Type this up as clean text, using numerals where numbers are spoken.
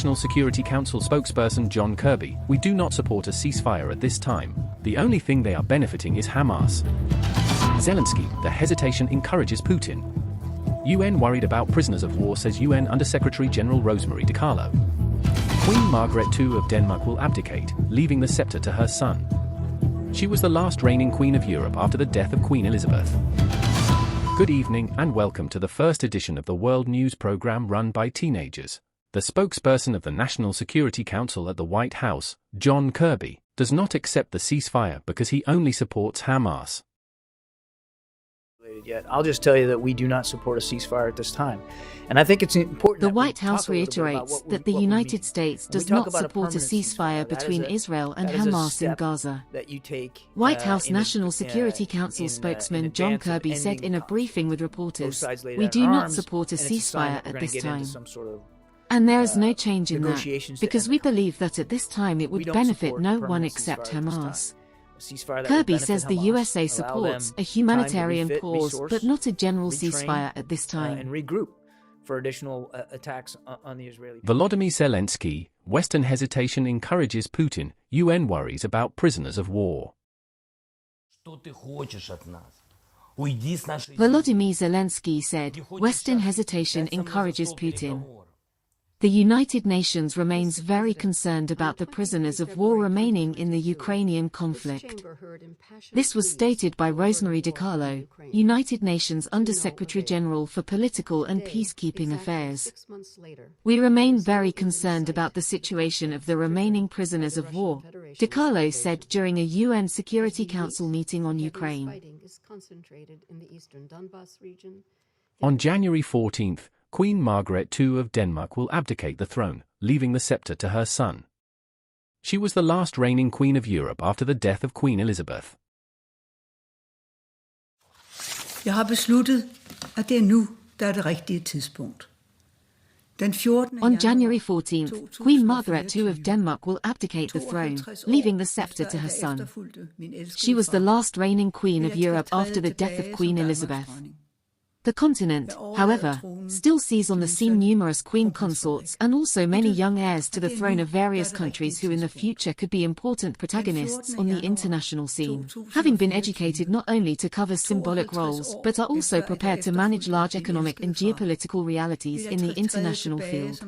National Security Council spokesperson John Kirby, "We do not support a ceasefire at this time. The only thing they are benefiting is Hamas." Zelensky, "The hesitation encourages Putin." UN worried about prisoners of war, says UN Under-Secretary General Rosemary DiCarlo. Queen Margaret II of Denmark will abdicate, leaving the scepter to her son. She was the last reigning queen of Europe after the death of Queen Elizabeth. Good evening and welcome to the first edition of the World News program run by teenagers. The spokesperson of the National Security Council at the White House, John Kirby, does not accept the ceasefire because he only supports Hamas. Yet. I'll just tell you that we do not support a ceasefire at this time. And I think it's important. The White House reiterates that the United States does not support a ceasefire between Israel and Hamas in Gaza. White House National Security Council spokesman John Kirby said in a briefing with reporters, "We do not support a ceasefire at this time. And there is no change in that, because we believe that at this time it would benefit no one except Hamas." Kirby says the USA supports a humanitarian pause, but not a general ceasefire at this time. And regroup for additional attacks on the Israeli. Volodymyr Zelensky, Western hesitation encourages Putin, UN worries about prisoners of war. Volodymyr Zelensky said, "Western hesitation encourages Putin." The United Nations remains very concerned about the prisoners of war remaining in the Ukrainian conflict. This was stated by Rosemary DiCarlo, United Nations Under-Secretary General for Political and Peacekeeping Affairs. "We remain very concerned about the situation of the remaining prisoners of war," DiCarlo said during a UN Security Council meeting on Ukraine. On January 14th, Queen Margaret II of Denmark will abdicate the throne, leaving the scepter to her son. She was the last reigning queen of Europe after the death of Queen Elizabeth. Jeg har besluttet, at det nu, der er det rigtige tidspunkt. On January 14th, Queen Margaret II of Denmark will abdicate the throne, leaving the scepter to her son. She was the last reigning queen of Europe after the death of Queen Elizabeth. The continent, however, still sees on the scene numerous queen consorts and also many young heirs to the throne of various countries who in the future could be important protagonists on the international scene, having been educated not only to cover symbolic roles but are also prepared to manage large economic and geopolitical realities in the international field.